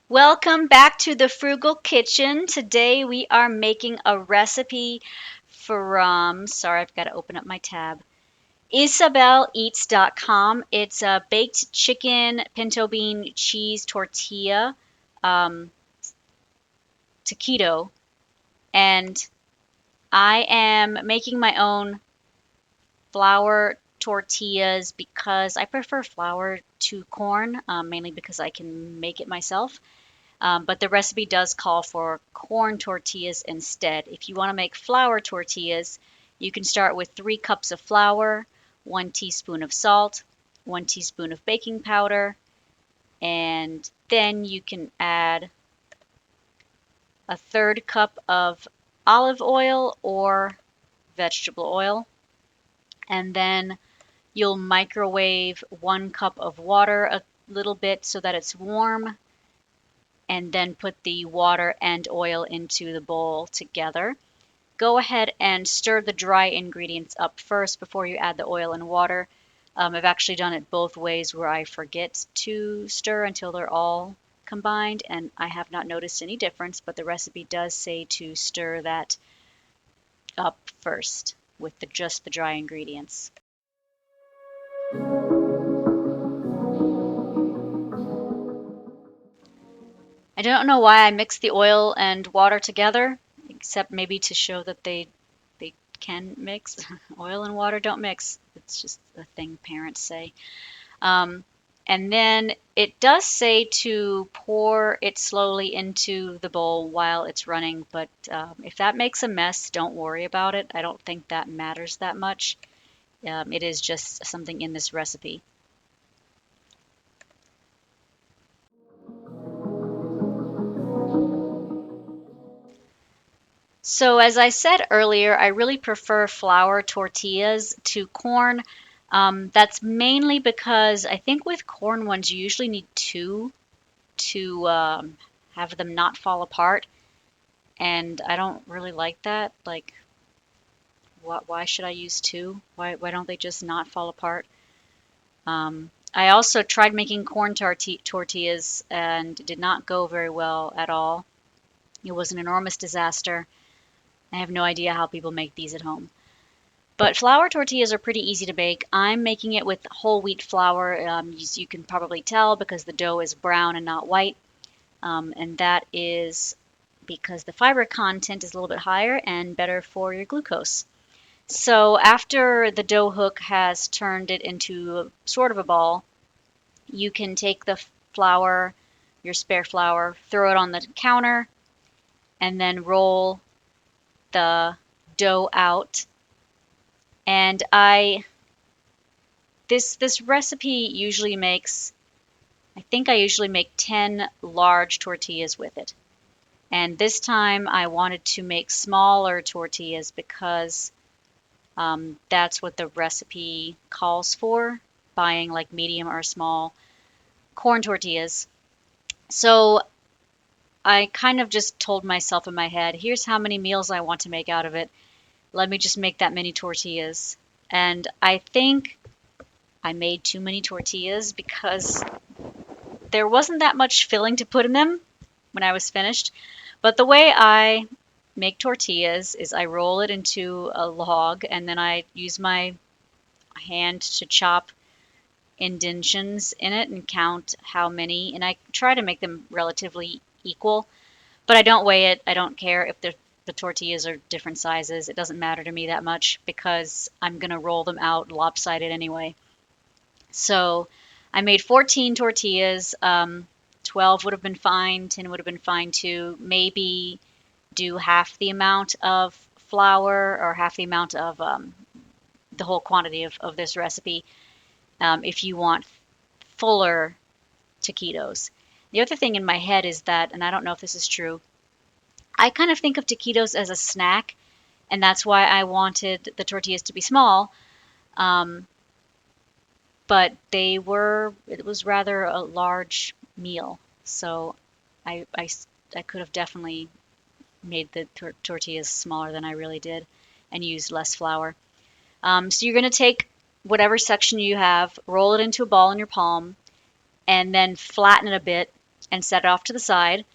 Welcome back to the Frugal Kitchen. Today we are making a recipe from, sorry, I've got to open up my tab, IsabelEats.com. It's a baked chicken pinto bean cheese tortilla um, taquito, and I am making my own flour tortillas because I prefer flour to corn, mainly because I can make it myself. But the recipe does call for corn tortillas instead. If you want to make flour tortillas, you can start with 3 cups of flour, 1 teaspoon of salt, 1 teaspoon of baking powder, and then you can add a 1/3 cup of olive oil or vegetable oil, and then you'll microwave 1 cup of water a little bit so that it's warm, and then put the water and oil into the bowl together. Go ahead and stir the dry ingredients up first before you add the oil and water. I've actually done it both ways where I forget to stir until they're all combined, and I have not noticed any difference, but the recipe does say to stir that up first with just the dry ingredients. I don't know why I mixed the oil and water together, except maybe to show that they can mix. Oil and water don't mix. It's just a thing parents say. Um, and then it does say to pour it slowly into the bowl while it's running, but if that makes a mess, don't worry about it. I don't think that matters that much. It is just something in this recipe. So, as I said earlier, I really prefer flour tortillas to corn. That's mainly because I think with corn ones, you usually need two to have them not fall apart. And I don't really like that. Like, why should I use two? Why don't they just not fall apart? I also tried making corn tortillas and did not go very well at all. It was an enormous disaster. I have no idea how people make these at home. But flour tortillas are pretty easy to bake. I'm making it with whole wheat flour, as you can probably tell because the dough is brown and not white. And that is because the fiber content is a little bit higher and better for your glucose. So after the dough hook has turned it into sort of a ball, you can take the flour, your spare flour, throw it on the counter, and then roll the dough out. And this recipe usually makes, I think I usually make 10 large tortillas with it. And this time I wanted to make smaller tortillas because that's what the recipe calls for, buying like medium or small corn tortillas. So I kind of just told myself in my head, here's how many meals I want to make out of it. Let me just make that many tortillas. And I think I made too many tortillas because there wasn't that much filling to put in them when I was finished. But the way I make tortillas is I roll it into a log and then I use my hand to chop indentions in it and count how many. And I try to make them relatively equal, but I don't weigh it. I don't care if the tortillas are different sizes. It doesn't matter to me that much because I'm going to roll them out lopsided anyway. So I made 14 tortillas. 12 would have been fine, 10 would have been fine too. Maybe do half the amount of flour or half the amount of the whole quantity of this recipe if you want fuller taquitos. The other thing in my head is that, and I don't know if this is true, I kind of think of taquitos as a snack, and that's why I wanted the tortillas to be small. Um, but it was rather a large meal. So I could have definitely made the tortillas smaller than I really did and used less flour. So you're going to take whatever section you have, roll it into a ball in your palm, and then flatten it a bit and set it off to the side.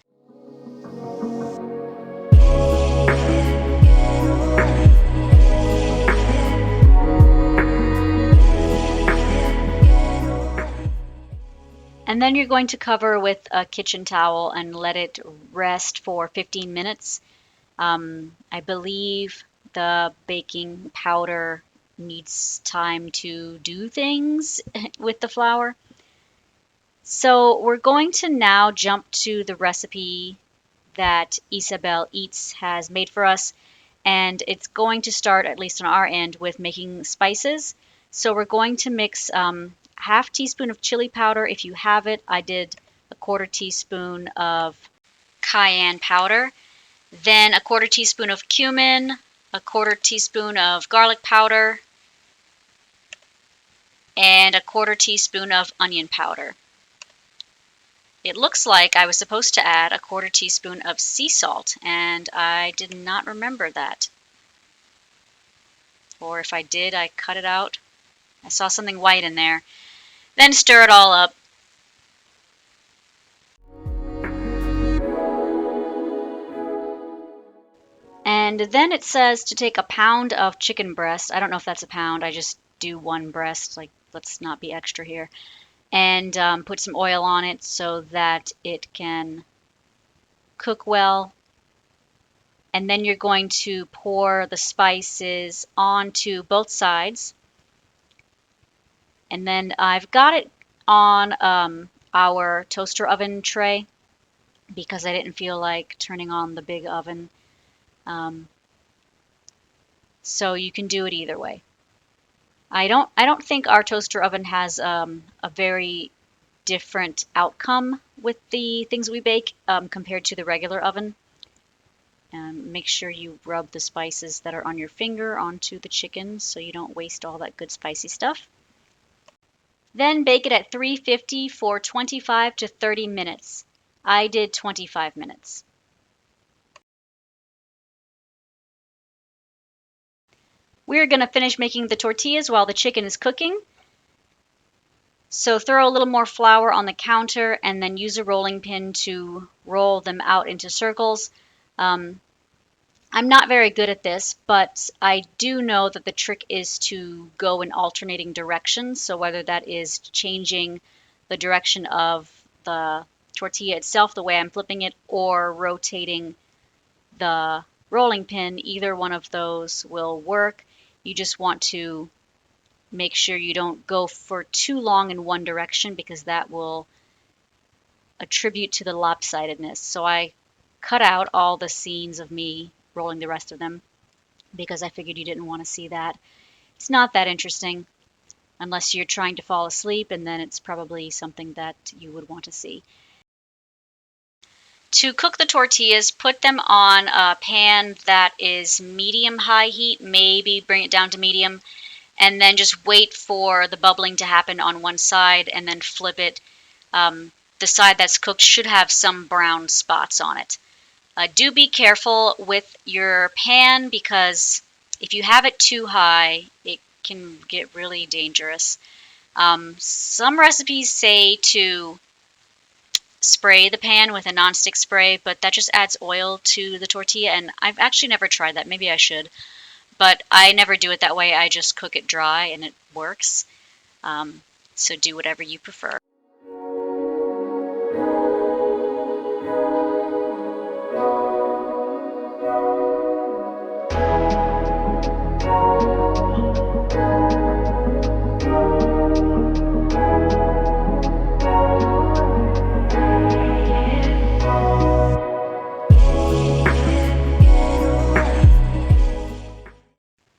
And then you're going to cover with a kitchen towel and let it rest for 15 minutes. I believe the baking powder needs time to do things with the flour. So we're going to now jump to the recipe that Isabel Eats has made for us. And it's going to start, at least on our end, with making spices. So we're going to mix half teaspoon of chili powder if you have it. I did a quarter teaspoon of cayenne powder, then a quarter teaspoon of cumin, a quarter teaspoon of garlic powder, and a quarter teaspoon of onion powder. It looks like I was supposed to add a quarter teaspoon of sea salt, and I did not remember that. Or if I did, I cut it out. I saw something white in there. Then stir it all up. And then it says to take a pound of chicken breast. I don't know if that's a pound. I just do one breast. Like, let's not be extra here. And put some oil on it so that it can cook well. And then you're going to pour the spices onto both sides. And then I've got it on our toaster oven tray because I didn't feel like turning on the big oven. So you can do it either way. I don't think our toaster oven has a very different outcome with the things we bake compared to the regular oven. Make sure you rub the spices that are on your finger onto the chicken so you don't waste all that good spicy stuff. Then bake it at 350 for 25 to 30 minutes. I did 25 minutes. We're going to finish making the tortillas while the chicken is cooking. So throw a little more flour on the counter and then use a rolling pin to roll them out into circles. I'm not very good at this, but I do know that the trick is to go in alternating directions. So whether that is changing the direction of the tortilla itself, the way I'm flipping it, or rotating the rolling pin, either one of those will work. You just want to make sure you don't go for too long in one direction because that will attribute to the lopsidedness. So I cut out all the scenes of me rolling the rest of them because I figured you didn't want to see that. It's not that interesting unless you're trying to fall asleep, and then it's probably something that you would want to see. To cook the tortillas, put them on a pan that is medium-high heat, maybe bring it down to medium, and then just wait for the bubbling to happen on one side and then flip it. The side that's cooked should have some brown spots on it. Do be careful with your pan because if you have it too high, it can get really dangerous. Some recipes say to spray the pan with a nonstick spray, but that just adds oil to the tortilla, and I've actually never tried that. Maybe I should, but I never do it that way. I just cook it dry, and it works. So do whatever you prefer.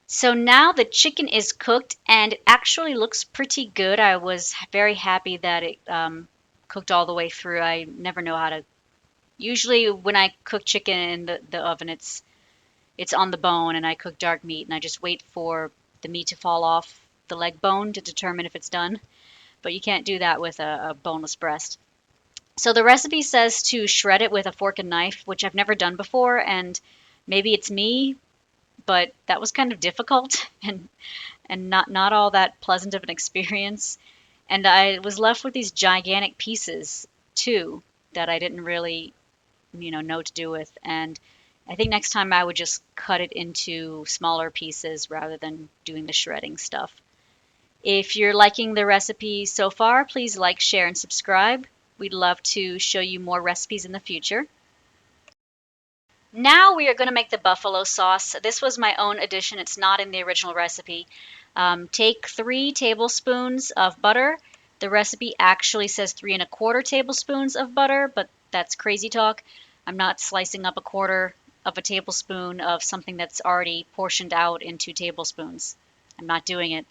So now the chicken is cooked and it actually looks pretty good. I was very happy that it cooked all the way through. I never know how to. Usually when I cook chicken in the oven, it's on the bone, and I cook dark meat, and I just wait for the meat to fall off the leg bone to determine if it's done. But you can't do that with a boneless breast. So the recipe says to shred it with a fork and knife, which I've never done before, and maybe it's me, but that was kind of difficult and not all that pleasant of an experience. And I was left with these gigantic pieces too. that I didn't really, know what to do with. And I think next time I would just cut it into smaller pieces rather than doing the shredding stuff. If you're liking the recipe so far, please like, share, and subscribe. We'd love to show you more recipes in the future. Now we are going to make the buffalo sauce. This was my own addition. It's not in the original recipe. Take 3 tablespoons of butter. The recipe actually says 3¼ tablespoons of butter, but that's crazy talk. I'm not slicing up 1/4 of a tablespoon of something that's already portioned out into tablespoons. I'm not doing it.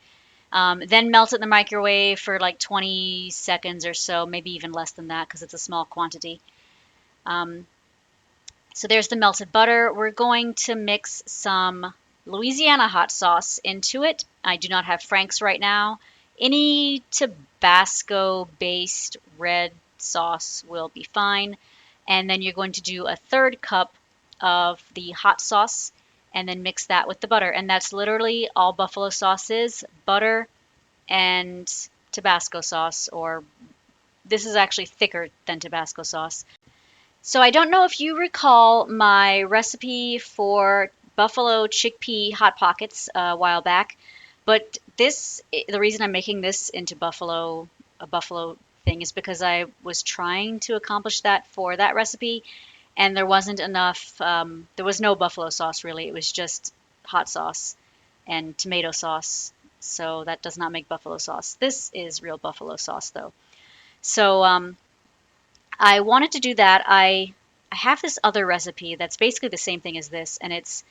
Then melt it in the microwave for like 20 seconds or so, maybe even less than that because it's a small quantity. So there's the melted butter. We're going to mix some Louisiana hot sauce into it. I do not have Frank's right now. Any Tabasco-based red sauce will be fine. And then you're going to do a 1/3 cup of the hot sauce and then mix that with the butter. And that's literally all buffalo sauce is, butter and Tabasco sauce, or this is actually thicker than Tabasco sauce. So I don't know if you recall my recipe for buffalo chickpea hot pockets a while back, but the reason I'm making this into a buffalo thing is because I was trying to accomplish that for that recipe, and there wasn't enough, there was no buffalo sauce really, it was just hot sauce and tomato sauce, so that does not make buffalo sauce. This is real buffalo sauce though. So I wanted to do that. I have this other recipe that's basically the same thing as this, and it's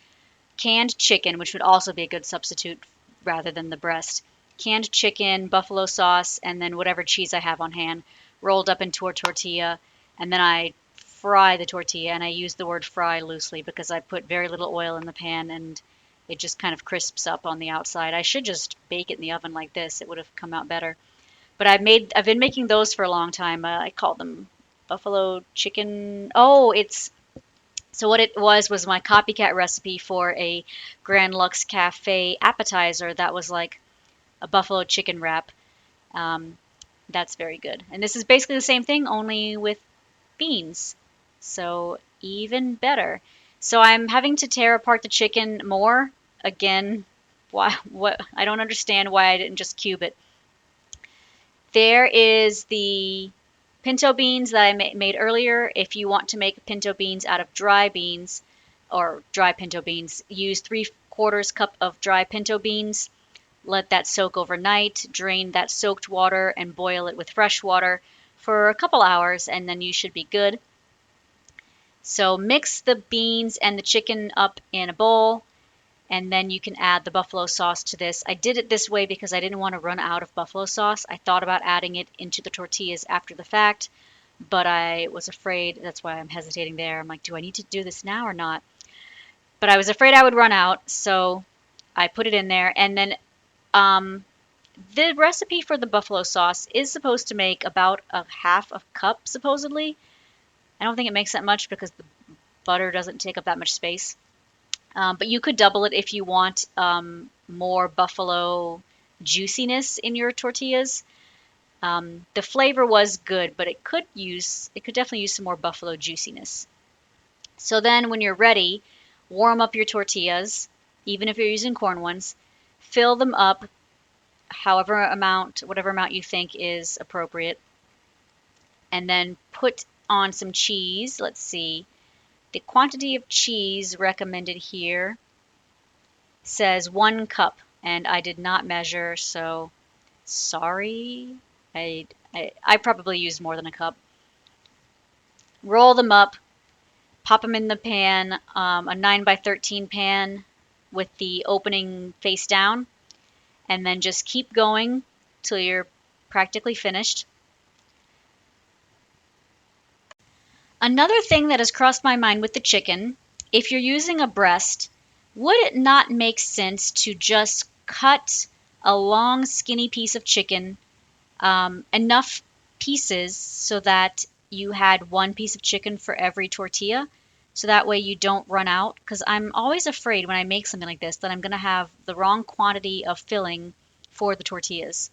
canned chicken, which would also be a good substitute rather than the breast. Canned chicken, buffalo sauce, and then whatever cheese I have on hand, rolled up into a tortilla, and then I fry the tortilla, and I use the word fry loosely because I put very little oil in the pan, and it just kind of crisps up on the outside. I should just bake it in the oven like this. It would have come out better. But I've been making those for a long time. I call them buffalo chicken. Oh, so what it was my copycat recipe for a Grand Lux Cafe appetizer that was like a buffalo chicken wrap. That's very good. And this is basically the same thing, only with beans. So even better. So I'm having to tear apart the chicken more. Again, what I don't understand why I didn't just cube it. There is the pinto beans that I made earlier. If you want to make pinto beans out of dry beans or dry pinto beans, use 3/4 cup of dry pinto beans. Let that soak overnight. Drain that soaked water and boil it with fresh water for a couple hours, and then you should be good. So mix the beans and the chicken up in a bowl, and then you can add the buffalo sauce to this. I did it this way because I didn't want to run out of buffalo sauce. I thought about adding it into the tortillas after the fact, but I was afraid. That's why I'm hesitating there. I'm like, do I need to do this now or not? But I was afraid I would run out, so I put it in there. And then the recipe for the buffalo sauce is supposed to make about a 1/2 cup, supposedly. I don't think it makes that much because the butter doesn't take up that much space. But you could double it if you want more buffalo juiciness in your tortillas. The flavor was good, but it could definitely use some more buffalo juiciness. So then when you're ready, warm up your tortillas, even if you're using corn ones. Fill them up whatever amount you think is appropriate. And then put on some cheese. Let's see. The quantity of cheese recommended here says 1 cup, and I did not measure, so sorry. I probably used more than a cup. Roll them up, pop them in the pan, a 9x13 pan with the opening face down, and then just keep going till you're practically finished. Another thing that has crossed my mind with the chicken, if you're using a breast, would it not make sense to just cut a long skinny piece of chicken, enough pieces so that you had 1 piece of chicken for every tortilla, so that way you don't run out? Because I'm always afraid when I make something like this that I'm going to have the wrong quantity of filling for the tortillas.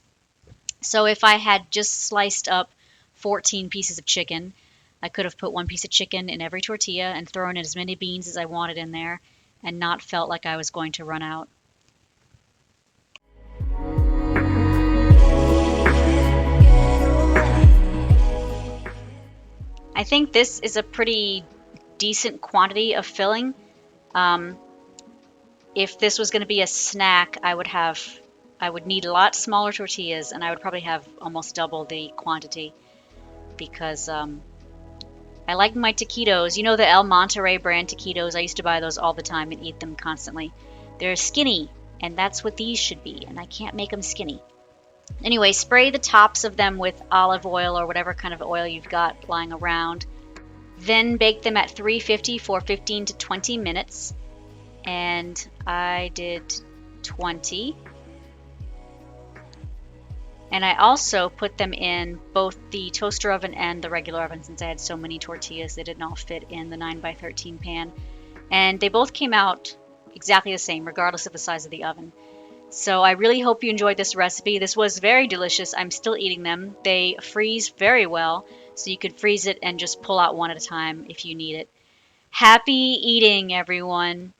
So if I had just sliced up 14 pieces of chicken, I could have put one piece of chicken in every tortilla and thrown in as many beans as I wanted in there and not felt like I was going to run out. I think this is a pretty decent quantity of filling. Um, if this was going to be a snack, I would need a lot smaller tortillas, and I would probably have almost double the quantity because I like my taquitos. You know the El Monterey brand taquitos? I used to buy those all the time and eat them constantly. They're skinny, and that's what these should be, and I can't make them skinny. Anyway, spray the tops of them with olive oil or whatever kind of oil you've got lying around. Then bake them at 350 for 15 to 20 minutes. And I did 20. And I also put them in both the toaster oven and the regular oven since I had so many tortillas they did not fit in the 9x13 pan. And they both came out exactly the same, regardless of the size of the oven. So I really hope you enjoyed this recipe. This was very delicious. I'm still eating them. They freeze very well, so you could freeze it and just pull out one at a time if you need it. Happy eating, everyone!